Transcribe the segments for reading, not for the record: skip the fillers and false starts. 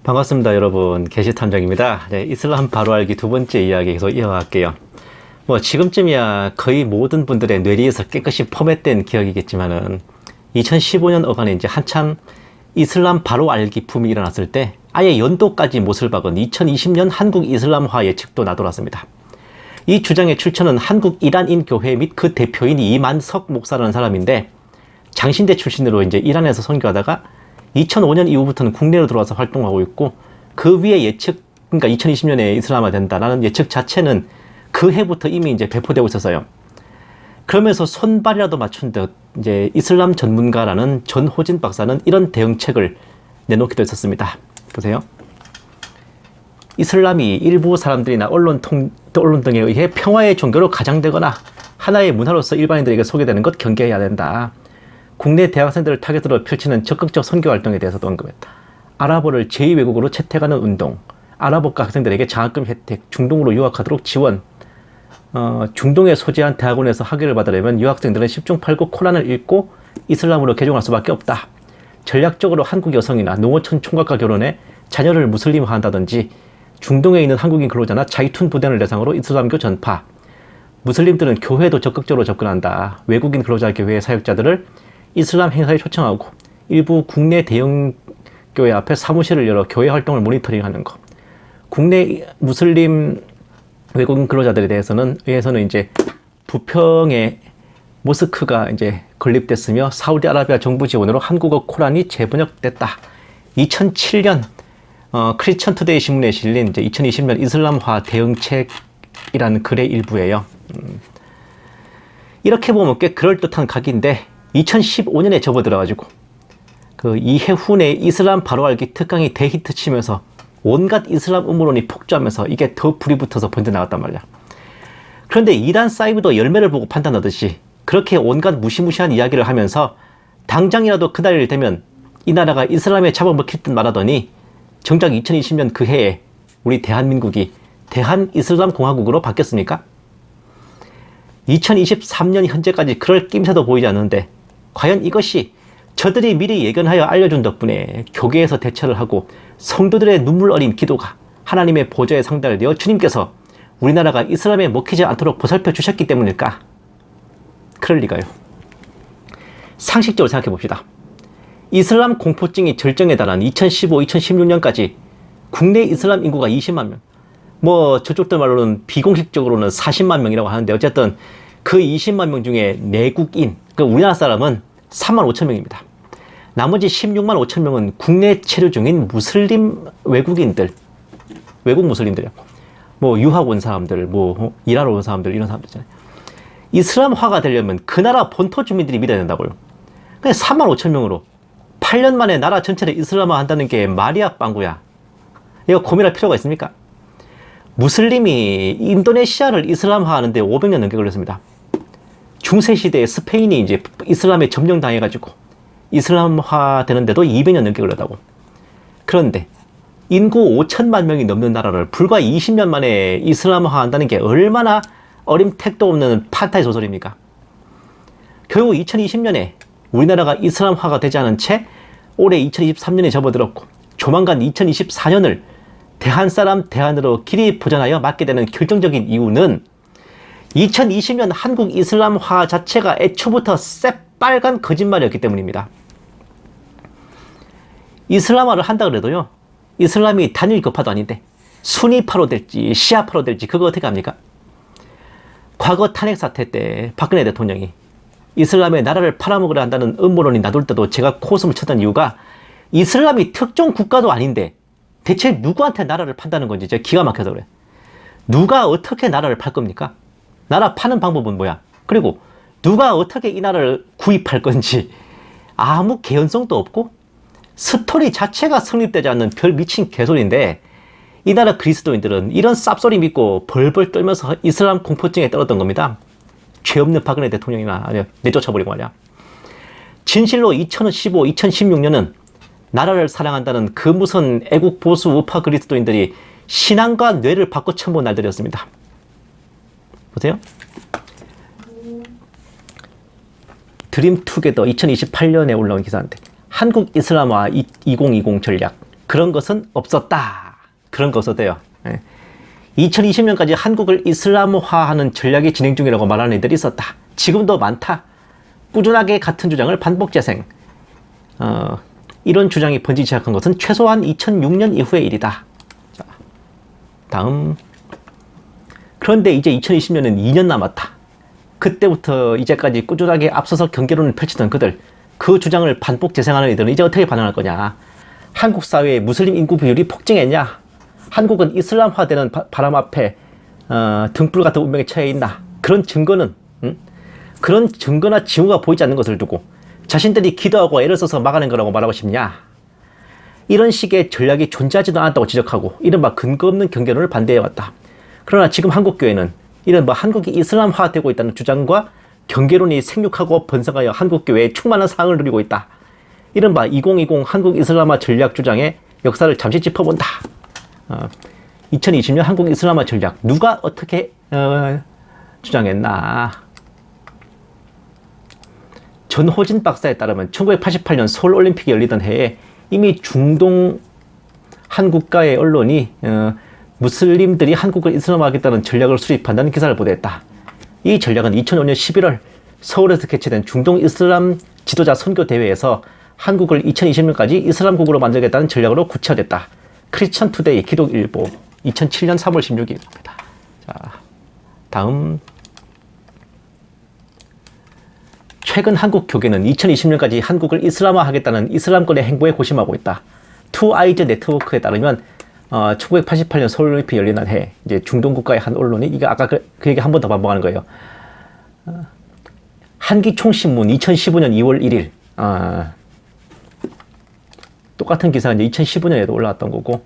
반갑습니다, 여러분. 게시탐정입니다. 네, 이슬람 바로 알기 두 번째 이야기 계속 이어갈게요. 지금쯤이야 거의 모든 분들의 뇌리에서 깨끗이 포맷된 기억이겠지만은 2015년 어간에 이제 한참 이슬람 바로 알기 붐이 일어났을 때 아예 연도까지 못을 박은 2020년 한국 이슬람화 예측도 나돌았습니다. 이 주장의 출처는 한국 이란인 교회 및 그 대표인 이만석 목사라는 사람인데, 장신대 출신으로 이제 이란에서 선교하다가 2005년 이후부터는 국내로 들어와서 활동하고 있고, 그 위에 예측, 그러니까 2020년에 이슬람화 된다라는 예측 자체는 그 해부터 이미 이제 배포되고 있었어요. 그러면서 손발이라도 맞춘 듯 이제 이슬람 전문가라는 전호진 박사는 이런 대응책을 내놓기도 했었습니다. 보세요. 이슬람이 일부 사람들이나 언론 등에 의해 평화의 종교로 가장되거나 하나의 문화로서 일반인들에게 소개되는 것 경계해야 된다. 국내 대학생들을 타겟으로 펼치는 적극적 선교 활동에 대해서도 언급했다. 아랍어를 제2외국어로 채택하는 운동, 아랍어과 학생들에게 장학금 혜택, 중동으로 유학하도록 지원, 중동에 소재한 대학원에서 학위를 받으려면 유학생들은 10중 8구 코란을 읽고 이슬람으로 개종할 수밖에 없다. 전략적으로 한국 여성이나 농어촌 총각과 결혼해 자녀를 무슬림화한다든지, 중동에 있는 한국인 근로자나 자이툰 부대를 대상으로 이슬람교 전파, 무슬림들은 교회도 적극적으로 접근한다. 외국인 근로자 교회 사역자들을 이슬람 행사에 초청하고 일부 국내 대형 교회 앞에 사무실을 열어 교회 활동을 모니터링하는 것, 국내 무슬림 외국인 근로자들에 대해서는 이제 부평에 모스크가 이제 건립됐으며 사우디아라비아 정부 지원으로 한국어 코란이 재번역됐다. 2007년 크리스천 투데이 신문에 실린 이제 2020년 이슬람화 대응책이라는 글의 일부예요. 이렇게 보면 꽤 그럴듯한 각인데, 2015년에 접어들어가지고 그 이해훈의 이슬람 바로 알기 특강이 대히트 치면서 온갖 이슬람 음모론이 폭주하면서 이게 더 불이 붙어서 번져나갔단 말이야. 그런데 이란 사이비도 열매를 보고 판단하듯이 그렇게 온갖 무시무시한 이야기를 하면서 당장이라도 그날이 되면 이 나라가 이슬람에 잡아먹힐 듯 말하더니 정작 2020년 그 해에 우리 대한민국이 대한이슬람공화국으로 바뀌었습니까? 2023년 현재까지 그럴 낌새도 보이지 않는데, 과연 이것이 저들이 미리 예견하여 알려준 덕분에 교계에서 대처를 하고 성도들의 눈물 어린 기도가 하나님의 보좌에 상달되어 주님께서 우리나라가 이슬람에 먹히지 않도록 보살펴 주셨기 때문일까? 그럴 리가요. 상식적으로 생각해 봅시다. 이슬람 공포증이 절정에 달한 2015, 2016년까지 국내 이슬람 인구가 20만 명, 저쪽들 말로는 비공식적으로는 40만 명이라고 하는데, 어쨌든 그 20만 명 중에 내국인, 그 우리나라 사람은 3만 5천 명입니다. 나머지 16만 5천 명은 국내 체류 중인 무슬림 외국인들, 외국 무슬림들이요. 유학 온 사람들, 일하러 온 사람들, 이런 사람들 있잖아요. 이슬람화가 되려면 그 나라 본토 주민들이 믿어야 된다고요. 그냥 3만 5천 명으로 8년 만에 나라 전체를 이슬람화 한다는 게 말이야 빵구야. 이거 고민할 필요가 있습니까? 무슬림이 인도네시아를 이슬람화 하는데 500년 넘게 걸렸습니다. 중세시대에 스페인이 이제 이슬람에 점령당해가지고 이슬람화 되는데도 200년 넘게 걸렸다고. 그런데 인구 5천만 명이 넘는 나라를 불과 20년 만에 이슬람화 한다는 게 얼마나 어림택도 없는 판타지 소설입니까? 결국 2020년에 우리나라가 이슬람화가 되지 않은 채 올해 2023년에 접어들었고, 조만간 2024년을 대한 사람 대한으로 길이 보전하여 맞게 되는 결정적인 이유는 2020년 한국 이슬람화 자체가 애초부터 새빨간 거짓말이었기 때문입니다. 이슬람화를 한다 그래도요, 이슬람이 단일교파도 아닌데 수니파로 될지 시아파로 될지 그거 어떻게 합니까? 과거 탄핵 사태 때 박근혜 대통령이 이슬람의 나라를 팔아먹으려 한다는 음모론이 나돌 때도 제가 코웃음을 쳤던 이유가, 이슬람이 특정 국가도 아닌데 대체 누구한테 나라를 판다는 건지 제가 기가 막혀서 그래. 누가 어떻게 나라를 팔 겁니까? 나라 파는 방법은 뭐야? 그리고 누가 어떻게 이 나라를 구입할 건지 아무 개연성도 없고 스토리 자체가 성립되지 않는 별 미친 개소리인데, 이 나라 그리스도인들은 이런 쌉소리 믿고 벌벌 떨면서 이슬람 공포증에 떨었던 겁니다. 죄 없는 박근혜 대통령이나 아니면 내쫓아버리고 말이야. 진실로 2015, 2016년은 나라를 사랑한다는 그 무슨 애국 보수 우파 그리스도인들이 신앙과 뇌를 바꿔 쳐본 날들이었습니다. 보세요. 드림투게더 2028년에 올라온 기사인데, 한국 이슬람화 2020 전략, 그런 것은 없었다. 그런 거 없었대요. 2020년까지 한국을 이슬람화하는 전략이 진행 중이라고 말하는 이들이 있었다. 지금도 많다. 꾸준하게 같은 주장을 반복 재생. 이런 주장이 번지기 시작한 것은 최소한 2006년 이후의 일이다. 자, 다음. 그런데 이제 2020년은 2년 남았다. 그때부터 이제까지 꾸준하게 앞서서 경계론을 펼치던 그들, 그 주장을 반복 재생하는 이들은 이제 어떻게 반응할 거냐. 한국 사회의 무슬림 인구 비율이 폭증했냐. 한국은 이슬람화되는 바람 앞에 등불 같은 운명에 처해 있나. 그런 증거는 그런 증거나 징후가 보이지 않는 것을 두고 자신들이 기도하고 애를 써서 막아낸 거라고 말하고 싶냐. 이런 식의 전략이 존재하지도 않았다고 지적하고 이른바 근거 없는 경계론을 반대해왔다. 그러나 지금 한국교회는 이런 한국이 이슬람화되고 있다는 주장과 경계론이 생육하고 번성하여 한국교회에 충만한 사항을 누리고 있다. 이른바 2020 한국 이슬람화 전략 주장의 역사를 잠시 짚어본다. 2020년 한국 이슬람화 전략 누가 어떻게 주장했나. 전호진 박사에 따르면 1988년 서울올림픽이 열리던 해에 이미 중동 한 국가의 언론이 무슬림들이 한국을 이슬람화하겠다는 전략을 수립한다는 기사를 보도했다. 이 전략은 2005년 11월 서울에서 개최된 중동 이슬람 지도자 선교 대회에서 한국을 2020년까지 이슬람국으로 만들겠다는 전략으로 구체화됐다. 크리스천 투데이 기독일보 2007년 3월 16일입니다. 자, 다음. 최근 한국 교계는 2020년까지 한국을 이슬람화하겠다는 이슬람권의 행보에 고심하고 있다. 투 아이즈 네트워크에 따르면 1988년 서울올림픽 열리는 해 이제 중동 국가의 한 언론이 이게 아까 그 얘기 한 번 더 반복하는 거예요. 한기총신문 2015년 2월 1일 똑같은 기사가 이제 2015년에도 올라왔던 거고,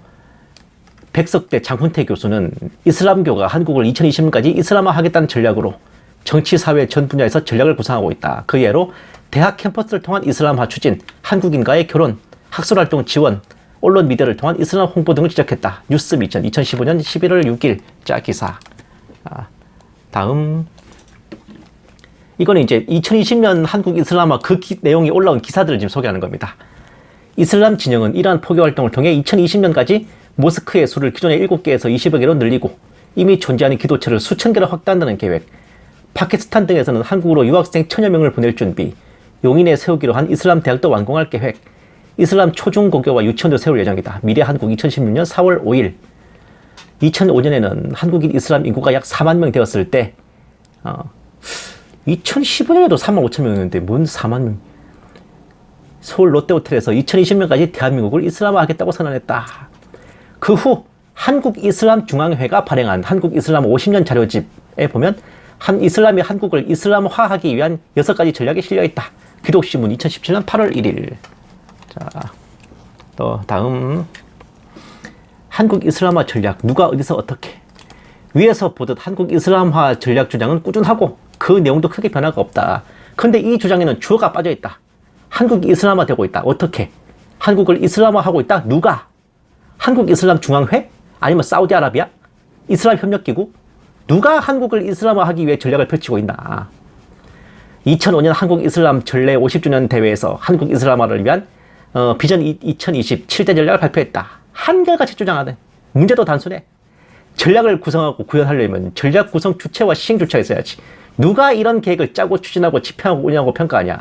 백석대 장훈태 교수는 이슬람교가 한국을 2020년까지 이슬람화하겠다는 전략으로 정치, 사회 전 분야에서 전략을 구상하고 있다. 그 예로 대학 캠퍼스를 통한 이슬람화 추진, 한국인과의 결혼, 학술활동 지원, 언론 미디어를 통한 이슬람 홍보 등을 지적했다. 뉴스 미션 2015년 11월 6일 자 기사. 다음. 이거는 이제 2020년 한국 이슬람화 그 내용이 올라온 기사들을 지금 소개하는 겁니다. 이슬람 진영은 이러한 포교 활동을 통해 2020년까지 모스크의 수를 기존의 7개에서 20여 개로 늘리고 이미 존재하는 기도처를 수천 개로 확대한다는 계획, 파키스탄 등에서는 한국으로 유학생 1000여 명을 보낼 준비, 용인에 세우기로 한 이슬람 대학도 완공할 계획, 이슬람 초중고교와 유치원도 세울 예정이다. 미래 한국 2016년 4월 5일. 2005년에는 한국인 이슬람 인구가 약 4만 명 되었을 때 2015년에도 3만 5천 명이었는데 뭔 4만 명. 서울 롯데호텔에서 2020년까지 대한민국을 이슬람화하겠다고 선언했다. 그 후 한국이슬람중앙회가 발행한 한국이슬람 50년 자료집에 보면 한 이슬람이 한국을 이슬람화하기 위한 6가지 전략이 실려있다. 기독신문 2017년 8월 1일. 자, 또 다음. 한국 이슬람화 전략 누가 어디서 어떻게. 위에서 보듯 한국 이슬람화 전략 주장은 꾸준하고 그 내용도 크게 변화가 없다. 그런데 이 주장에는 주어가 빠져있다. 한국이 이슬람화 되고 있다. 어떻게? 한국을 이슬람화하고 있다. 누가? 한국이슬람중앙회? 아니면 사우디아라비아? 이슬람협력기구? 누가 한국을 이슬람화하기 위해 전략을 펼치고 있나? 2005년 한국이슬람 전례 50주년 대회에서 한국 이슬람화를 위한 비전 2020 7대 전략을 발표했다. 한결같이 주장하네. 문제도 단순해. 전략을 구성하고 구현하려면 전략 구성 주체와 시행 주체가 있어야지. 누가 이런 계획을 짜고 추진하고 집행하고 운영하고 평가하냐.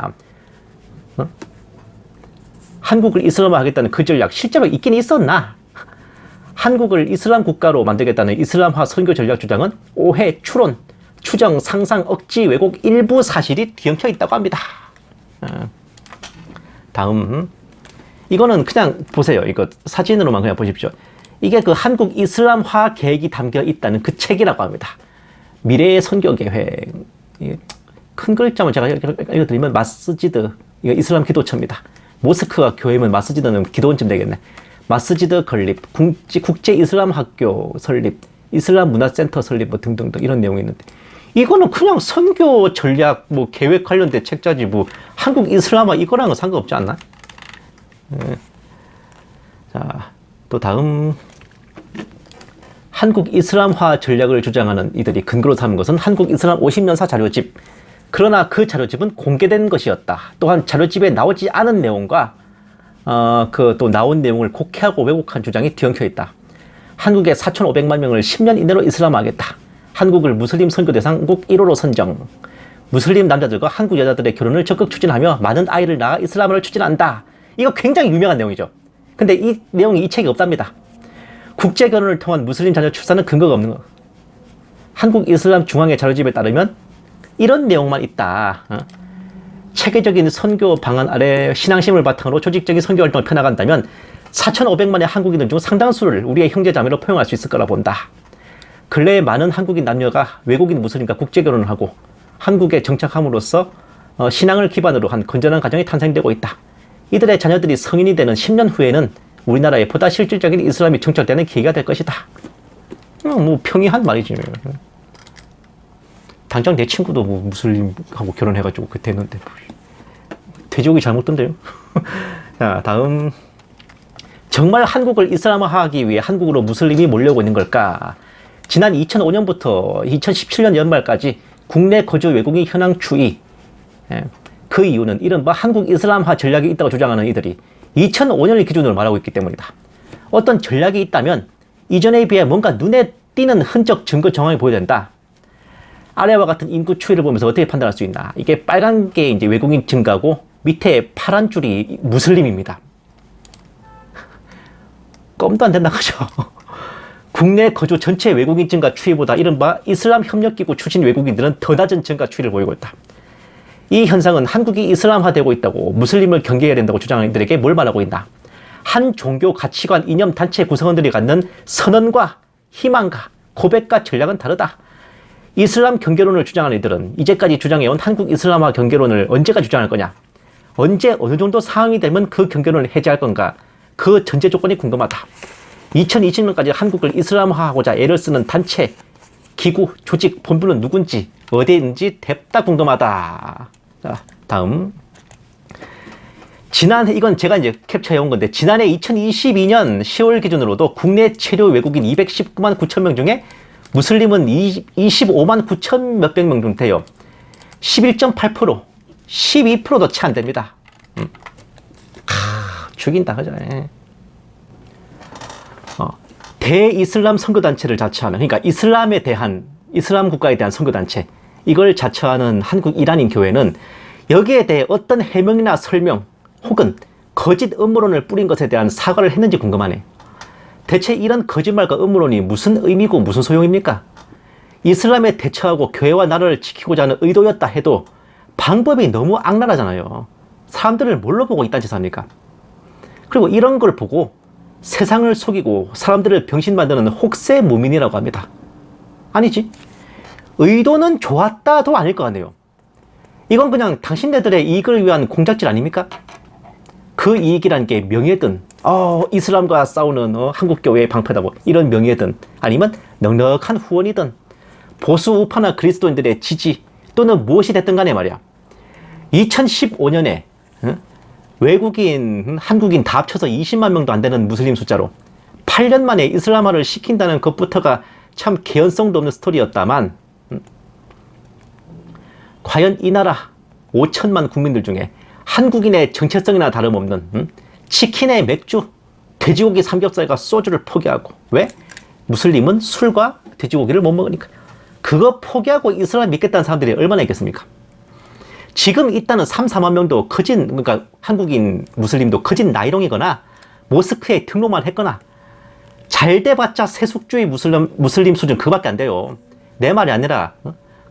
한국을 이슬람화하겠다는 그 전략 실제로 있긴 있었나? 한국을 이슬람 국가로 만들겠다는 이슬람화 선교 전략 주장은 오해, 추론, 추정, 상상, 억지, 왜곡 일부 사실이 뒤엉켜 있다고 합니다. 다음. 이거는 그냥 보세요. 이거 사진으로만 그냥 보십시오. 이게 그 한국 이슬람화 계획이 담겨 있다는 그 책이라고 합니다. 미래의 선교 계획. 큰 글자만 제가 읽어드리면 마스지드, 이거 이슬람 기도처입니다. 모스크가 교회면 마스지드는 기도원쯤 되겠네. 마스지드 건립, 국제 이슬람 학교 설립, 이슬람 문화센터 설립 뭐 등등등 이런 내용이 있는데, 이거는 그냥 선교 전략 뭐 계획 관련된 책자지 뭐 한국 이슬람화 이거랑은 상관없지 않나? 네. 자, 또 다음. 한국 이슬람화 전략을 주장하는 이들이 근거로 삼은 것은 한국 이슬람 50년사 자료집. 그러나 그 자료집은 공개된 것이었다. 또한 자료집에 나오지 않은 내용과 그 또 나온 내용을 곡해하고 왜곡한 주장이 뒤엉켜 있다. 한국의 4,500만 명을 10년 이내로 이슬람화하겠다. 한국을 무슬림 선교 대상국 1호로 선정. 무슬림 남자들과 한국 여자들의 결혼을 적극 추진하며 많은 아이를 낳아 이슬람화를 추진한다. 이거 굉장히 유명한 내용이죠. 근데 이 내용이 이 책에 없답니다. 국제 결혼을 통한 무슬림 자녀 출산은 근거가 없는 거. 한국 이슬람 중앙회 자료집에 따르면 이런 내용만 있다. 체계적인 선교 방안 아래 신앙심을 바탕으로 조직적인 선교 활동을 펴나간다면 4,500만의 한국인들 중 상당수를 우리의 형제자매로 포용할 수 있을 거라 본다. 근래에 많은 한국인 남녀가 외국인 무슬림과 국제결혼을 하고 한국에 정착함으로써 신앙을 기반으로 한 건전한 가정이 탄생되고 있다. 이들의 자녀들이 성인이 되는 10년 후에는 우리나라에 보다 실질적인 이슬람이 정착되는 계기가 될 것이다. 뭐 평이한 말이지. 당장 내 친구도 뭐 무슬림하고 결혼해가지고 그때 했는데 돼지고기 잘 먹던데요. 자, 다음. 정말 한국을 이슬람화하기 위해 한국으로 무슬림이 몰려오고 있는 걸까? 지난 2005년부터 2017년 연말까지 국내 거주 외국인 현황 추이. 그 이유는 이른바 한국 이슬람화 전략이 있다고 주장하는 이들이 2005년을 기준으로 말하고 있기 때문이다. 어떤 전략이 있다면 이전에 비해 뭔가 눈에 띄는 흔적, 증거, 정황이 보여야 된다. 아래와 같은 인구 추이를 보면서 어떻게 판단할 수 있나? 이게 빨간 게 이제 외국인 증가고 밑에 파란 줄이 무슬림입니다. 껌도 안 된다 그죠? 국내 거주 전체 외국인 증가 추이보다 이른바 이슬람 협력기구 출신 외국인들은 더 낮은 증가 추이를 보이고 있다. 이 현상은 한국이 이슬람화되고 있다고 무슬림을 경계해야 된다고 주장하는 이들에게 뭘 말하고 있나? 한 종교 가치관 이념 단체 구성원들이 갖는 선언과 희망과 고백과 전략은 다르다. 이슬람 경계론을 주장하는 이들은 이제까지 주장해온 한국 이슬람화 경계론을 언제가 주장할 거냐? 언제 어느 정도 상황이 되면 그 경계론을 해제할 건가? 그 전제 조건이 궁금하다. 2020년까지 한국을 이슬람화하고자 애를 쓰는 단체, 기구, 조직, 본부는 누군지, 어디에 있는지 뎁다 궁금하다. 자, 다음. 이건 제가 이제 캡처해온 건데, 지난해 2022년 10월 기준으로도 국내 체류 외국인 219만 9천 명 중에 무슬림은 25만 9천 몇백 명 정도 돼요. 11.8%, 12%도 채 안 됩니다. 죽인다, 그죠? 대이슬람 선교단체를 자처하는, 그러니까 이슬람 국가에 대한 선교단체, 이걸 자처하는 한국 이란인 교회는 여기에 대해 어떤 해명이나 설명, 혹은 거짓 음모론을 뿌린 것에 대한 사과를 했는지 궁금하네. 대체 이런 거짓말과 음모론이 무슨 의미고 무슨 소용입니까? 이슬람에 대처하고 교회와 나라를 지키고자 하는 의도였다 해도 방법이 너무 악랄하잖아요. 사람들을 뭘로 보고 이딴 짓을 합니까? 그리고 이런 걸 보고 세상을 속이고 사람들을 병신 만드는 혹세 무민이라고 합니다. 아니지. 의도는 좋았다도 아닐 것 같네요. 이건 그냥 당신네들의 이익을 위한 공작질 아닙니까? 그 이익이란 게 명예든, 이슬람과 싸우는 한국교회의 방패다고 이런 명예든, 아니면 넉넉한 후원이든, 보수 우파나 그리스도인들의 지지 또는 무엇이 됐든 간에 말이야. 2015년에 외국인, 한국인 다 합쳐서 20만 명도 안 되는 무슬림 숫자로 8년 만에 이슬람화를 시킨다는 것부터가 참 개연성도 없는 스토리였다만, 과연 이 나라 5천만 국민들 중에 한국인의 정체성이나 다름없는 치킨에 맥주, 돼지고기 삼겹살과 소주를 포기하고, 왜? 무슬림은 술과 돼지고기를 못 먹으니까. 그거 포기하고 이슬람 믿겠다는 사람들이 얼마나 있겠습니까? 지금 있다는 3, 4만 명도 그러니까 한국인 무슬림도 거진 나이롱이거나 모스크에 등록만 했거나 잘 돼봤자 세속주의 무슬림 수준 그밖에 안 돼요. 내 말이 아니라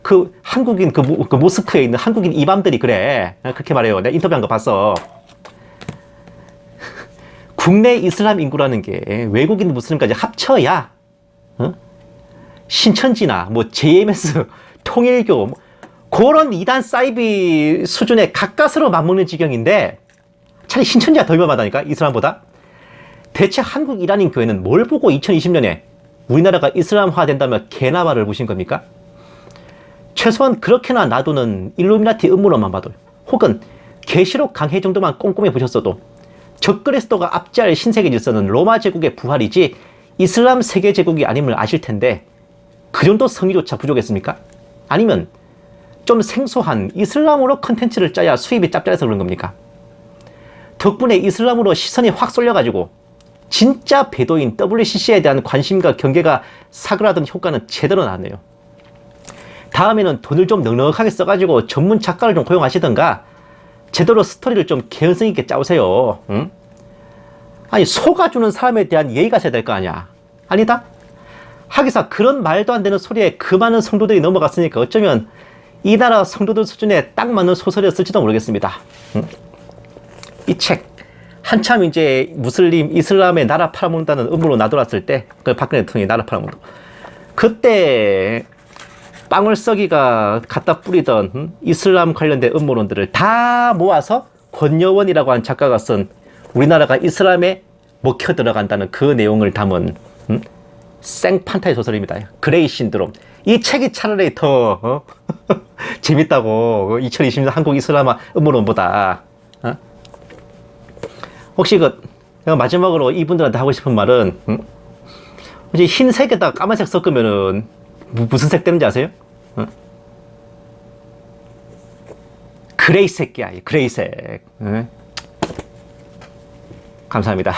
그 한국인 그 모스크에 있는 한국인 이맘들이 그래. 그렇게 말해요. 내가 인터뷰한 거 봤어. 국내 이슬람 인구라는 게 외국인 무슬림까지 합쳐야 신천지나 뭐 JMS, 통일교 그런 이단 사이비 수준의 가까스로 맞먹는 지경인데 차라리 신천지가 더 위험하다니까, 이슬람보다. 대체 한국 이란인 교회는 뭘 보고 2020년에 우리나라가 이슬람화 된다며 개나발을 부신 겁니까? 최소한 그렇게나 놔두는 일루미나티 음모론만 봐도, 혹은 계시록 강해 정도만 꼼꼼히 보셨어도 적그리스도가 압제할 신세계 질서는 로마 제국의 부활이지 이슬람 세계 제국이 아님을 아실 텐데 그 정도 성의조차 부족했습니까? 아니면 좀 생소한 이슬람으로 컨텐츠를 짜야 수입이 짭짤해서 그런 겁니까? 덕분에 이슬람으로 시선이 확 쏠려가지고 진짜 배도인 WCC에 대한 관심과 경계가 사그라든 효과는 제대로 나왔네요. 다음에는 돈을 좀 넉넉하게 써가지고 전문 작가를 좀 고용하시던가 제대로 스토리를 좀 개연성 있게 짜오세요. 응? 아니, 속아주는 사람에 대한 예의가 있어야 될 거 아니야. 아니다? 하기사 그런 말도 안 되는 소리에 그 많은 성도들이 넘어갔으니까 어쩌면 이 나라 성도들 수준에 딱 맞는 소설이었을지도 모르겠습니다. 응? 이 책 한참 이제 무슬림 이슬람의 나라 팔아먹는다는 음모로 나돌았을 때, 그 박근혜 대통령이 나라 팔아먹는 그때 빵을 썩이가 갖다 뿌리던 이슬람 관련된 음모론들을 다 모아서 권여원이라고 하는 작가가 쓴 우리나라가 이슬람에 먹혀 들어간다는 그 내용을 담은 생판타지 소설입니다. 그레이 신드롬. 이 책이 차라리 더 재밌다고. 2020년 한국 이슬람 음모론보다. 혹시 마지막으로 이분들한테 하고 싶은 말은 혹시 흰색에다 까만색 섞으면은 무슨 색 되는지 아세요? 그레이색이야. 그레이색. 감사합니다.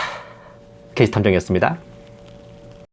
게시탐정이었습니다.